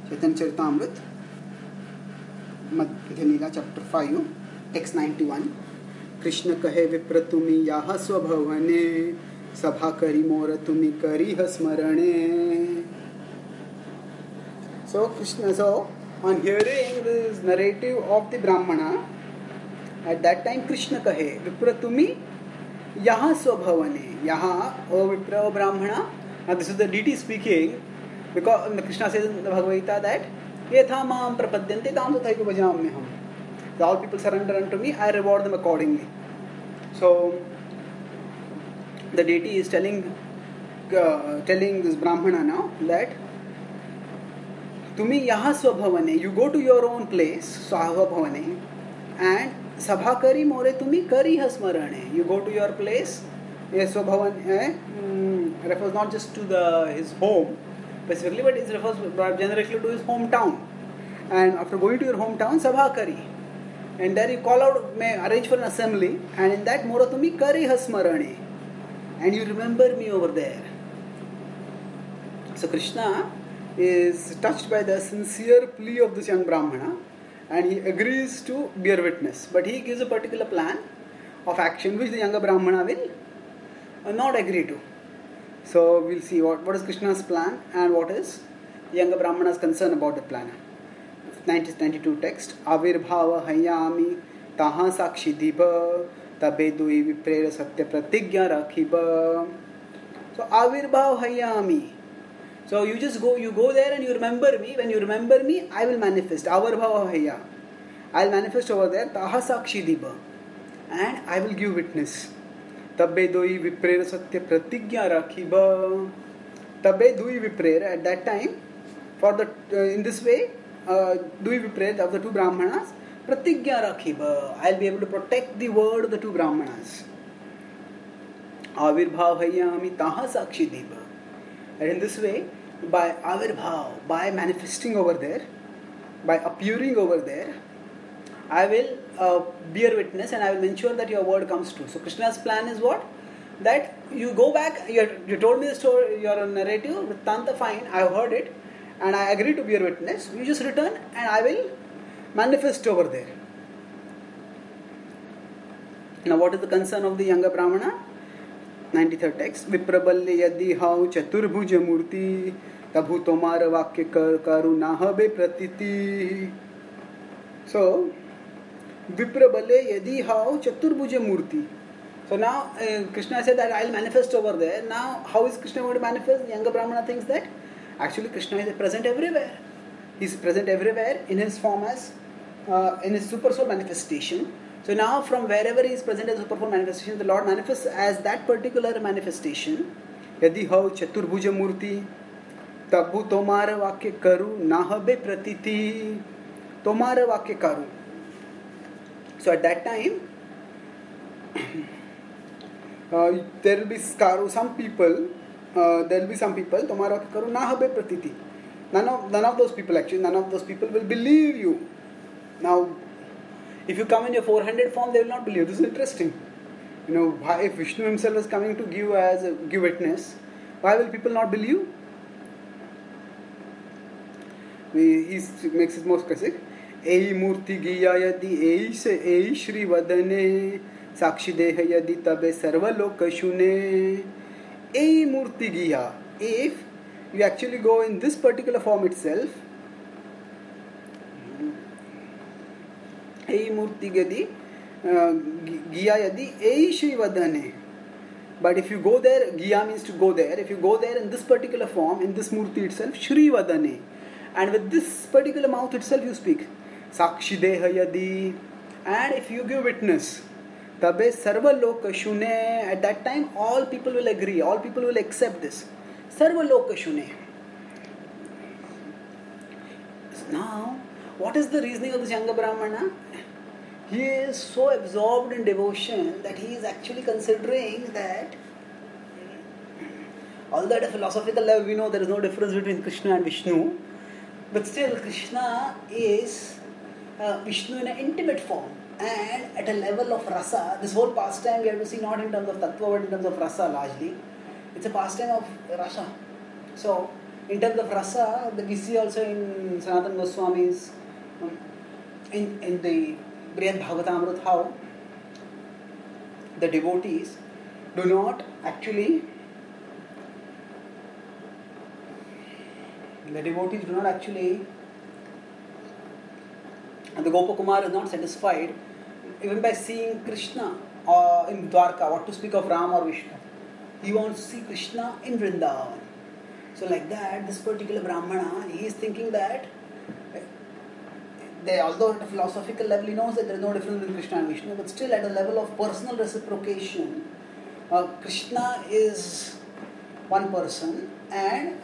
Chaitanya Charitamrita, Madhya Leela, chapter 5, text 91. Krishna kahe vipra tumi yaha swabhavane, sabha kari mora tumi kari hasmarane. So on hearing this narrative of the Brahmana, at that time Krishna kahe vipra tumi yaha swabhavane, yaha o vipra o Brahmana. Now this is the deity speaking, because Krishna says in the Bhagavad Gita that yetha mam prapadyante tam tathaiva bhajamyaham. All people surrender unto me, I reward them accordingly. So the deity is telling this Brahmana now that tumi yaha swabhavane, you go to your own place, swabhavane, and sabhakari more tumi kari hasmarane, you go to your place. Yes, swabhavane refers not just to his home specifically, but it refers generally to his hometown. And after going to your hometown, sabhakari, and there you call out, may arrange for an assembly, and in that moratumi kari hasmarane, and you remember me over there. So Krishna is touched by the sincere plea of this young Brahmana, and he agrees to bear witness, but he gives a particular plan of action which the younger Brahmana will not agree to. So we'll see what is Krishna's plan and what is the younger Brahmana's concern about the plan. 92 text. Avirbhava hayami taha sakshi diba tabe dui viprera satya pratigya rakhiba. So avirbhava hayami. So you go there and you remember me. When you remember me, I will manifest. Avirbhava haya. I will manifest over there. Taha sakshi diba. And I will give witness. Tabe dui viprera satya pratigya rakhiba. Tabe dui viprera. At that time, in this way, dui viprera of the two Brahmanas, pratigya rakhiba. I will be able to protect the word of the two Brahmanas. Avirbhav hayami taha sakshi diba. And in this way, by avirbhav, by manifesting over there, by appearing over there, I will bear witness and I will ensure that your word comes true. So Krishna's plan is what? That you go back, you told me the story, your narrative, Vrittanta, fine, I have heard it, and I agree to bear witness. You just return and I will manifest over there. Now what is the concern of the younger Brahmana? 93rd text. Vipraballe yadi hau chaturbhuja murti tabhu tomar vakya karuna be pratiti. So Vipraballe yadi hau chaturbhuja murti. So now Krishna said that I will manifest over there. Now how is Krishna going to manifest? The younger Brahmana thinks that actually Krishna is present everywhere. He is present everywhere in his form as in his super soul manifestation. So now from wherever he is present as super soul manifestation, the Lord manifests as that particular manifestation. Yadi hau chaturbhuja murti tabhu tomara vakya karu nahabe pratiti. Tomara vakya karu. So at that time, there will be some people, tomara vakya karu nahabe pratiti. None of those people will believe you. Now, if you come in your 400 form, they will not believe. This is interesting. If Vishnu himself is coming to give witness, why will people not believe? He makes it more specific. Ei murti giya yadi ei shri vadane sakshi deha yadi tabe sarva loka shune. Ei murti giya. If you actually go in this particular form itself, ei murti gadi giya yadi ei shri vadane. But if you go there, giya means to go there. If you go there in this particular form, in this murti itself, shri vadane, and with this particular mouth itself you speak, sakshi deha yadi, and if you give witness, tabe sarva loka shune, at that time all people will agree, all people will accept this. Sarva loka shune. Now, what is the reasoning of this younger Brahmana? He is so absorbed in devotion that he is actually considering that, although at a philosophical level we know there is no difference between Krishna and Vishnu, but still Krishna is Vishnu in an intimate form, and at a level of rasa. This whole pastime we have to see not in terms of tattva but in terms of rasa largely. It's a pastime of rasa. So In terms of rasa, we see also in Sanatana Goswami's in the Brihad Bhagavatamrut how the devotees do not actually and the Gopakumar is not satisfied even by seeing Krishna in Dwarka, what to speak of Ram or Vishnu. He wants to see Krishna in Vrindavan. So like that, this particular Brahmana, he is thinking that although at a philosophical level he knows that there is no difference between Krishna and Vishnu, but still at a level of personal reciprocation, Krishna is one person and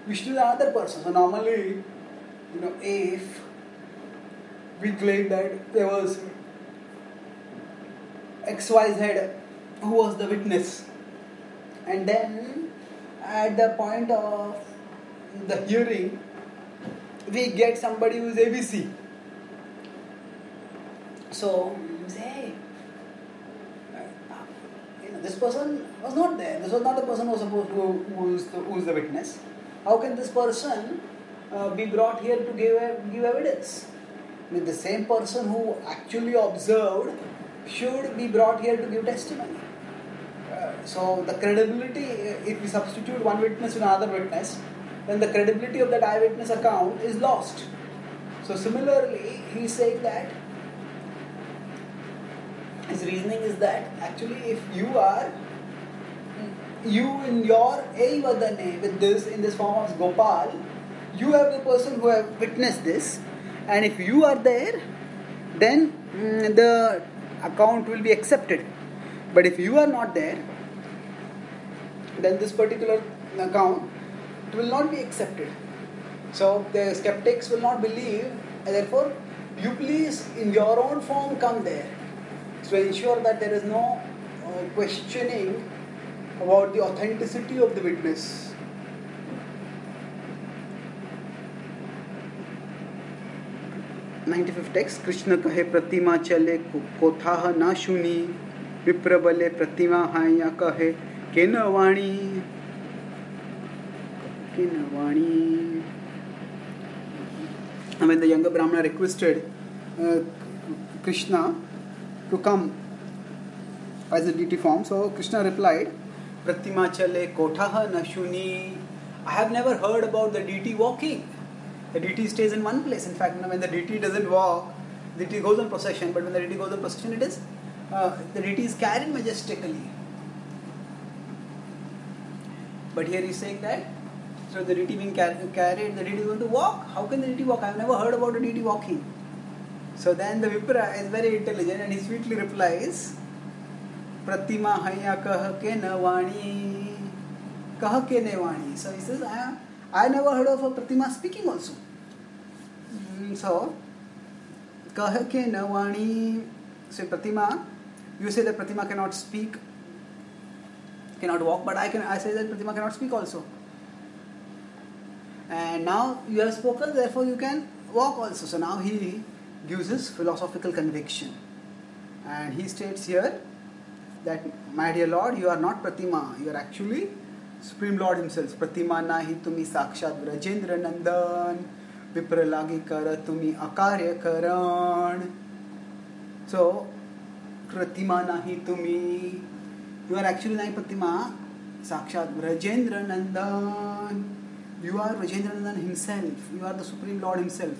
Vishnu is another person. So normally, if we claim that there was XYZ who was the witness, and then at the point of the hearing we get somebody who is ABC. So we say, hey, this person was not there. This was not the person who was supposed to who is the witness. How can this person be brought here to give evidence? The same person who actually observed should be brought here to give testimony. So the credibility, if we substitute one witness with another witness, then the credibility of that eyewitness account is lost. So similarly, he is saying that his reasoning is that actually if you in your Eivadane with this in this form of Gopal, you have the person who have witnessed this, and if you are there, then the account will be accepted. But if you are not there, then this particular account will not be accepted. So the skeptics will not believe, and therefore you please in your own form come there. So ensure that there is no questioning about the authenticity of the witness. (95th text) Krishna kahe pratima chale kotha na shuni viprabale pratima haya kahe kenavani. And when the younger Brahmana requested Krishna to come as a deity form, so Krishna replied, Pratima chale kotha na shuni. I have never heard about the deity walking. The deity stays in one place. In fact, when the deity doesn't walk, the deity goes on procession, but when the deity goes on procession, the deity is carried majestically. But here he is saying that, so the deity being carried, the deity is going to walk. How can the deity walk? I have never heard about a deity walking. So then the Vipra is very intelligent and he sweetly replies, Pratima haya kahake nevani. Kahake nevani. So he says, I never heard of a Pratima speaking also. So, kahake nevani. So Pratima, you say that Pratima cannot speak, cannot walk, but I say that Pratima cannot speak also. And now you have spoken, therefore you can walk also. So now he gives his philosophical conviction. And he states here that, my dear Lord, you are not Pratima, you are actually Supreme Lord himself. Pratima nahi tumi sakshat Vrajendra Nandan, Vipralagi kara tumi akarya karan. So, Pratima nahi tumi, you are actually nahi Pratima, sakshat Vrajendra Nandan. You are Vrajendra Nandan himself, you are the Supreme Lord himself.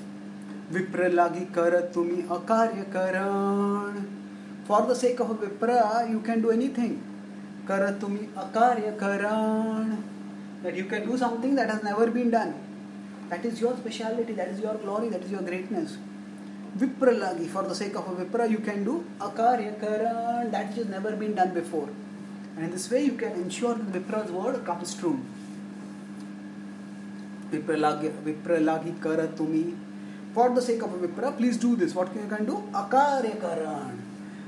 Vipralagi kara tumi akarya karan. For the sake of a Vipra, you can do anything. Karatumi akarya karan. That you can do something that has never been done. That is your speciality, that is your glory, that is your greatness. Vipralagi, for the sake of a Vipra, you can do akarya karan, that which has never been done before. And in this way, you can ensure that Vipra's word comes true. Vipralagi karatumi. For the sake of a Vipra, please do this. What you can do? Akarya karan.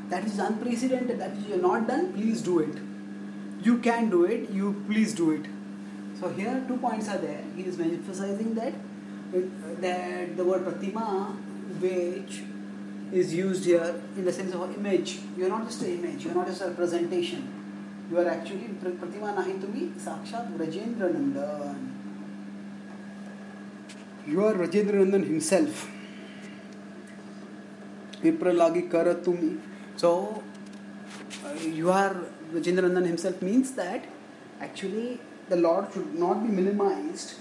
That is unprecedented. That which you have not done, please do it. You can do it. You please do it. So here 2 points are there. He is emphasizing that the word pratima, which is used here in the sense of an image. You are not just an image. You are not just a representation. You are actually pratima nahi tumi sakshat Vrajendra Nandan. You are Rajendra Nandan himself. Vipralagi karatumi. So, you are Rajendra Nandan himself means that actually the Lord should not be minimized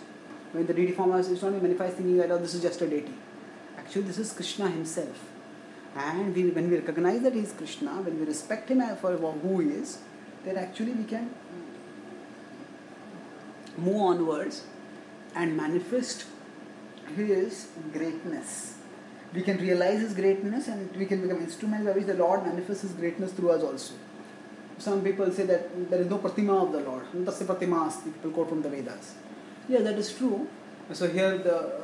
when the deity form is not be manifest thinking that, oh, this is just a deity. Actually, this is Krishna himself. And when we recognize that he is Krishna, when we respect him for who he is, then actually we can move onwards and manifest his greatness. We can realize his greatness and we can become instruments by which the Lord manifests his greatness through us also. Some people say that there is no pratima of the Lord. Tasya pratima asti, people quote from the Vedas. Yeah, that is true. So here the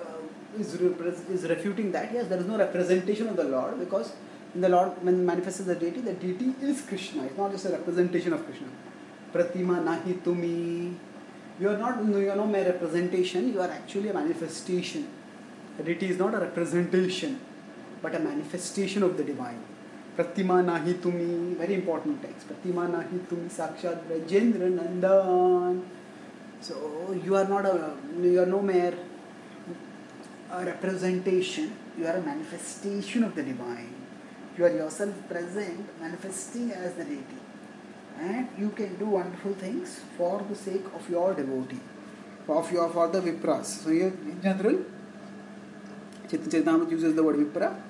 is refuting that. Yes, there is no representation of the Lord, because in the Lord, when manifests as the deity is Krishna. It's not just a representation of Krishna. Pratima nahi tumi. You are not mere representation. You are actually a manifestation. The deity is not a representation, but a manifestation of the divine. Pratima nahi tumi. Very important text. Pratima nahi tumi sakshat Rajendra Nandan. So you are no mere a representation. You are a manifestation of the divine. You are yourself present, manifesting as the deity. And you can do wonderful things for the sake of your devotee, for the Vipras. So here in general, Chaitanya Charitamrita uses the word Vipra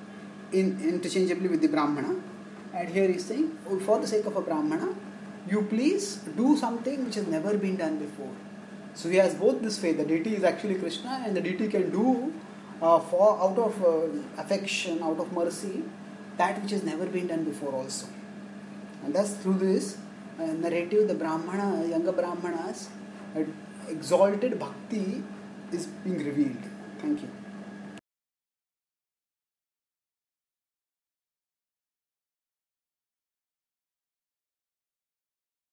interchangeably with the Brahmana. And here he is saying, for the sake of a Brahmana, you please do something which has never been done before. So he has both this faith. The deity is actually Krishna, and the deity can do out of affection, out of mercy, that which has never been done before also. And thus through this narrative, the Brahmana, younger Brahmanas, exalted bhakti is being revealed. Thank you.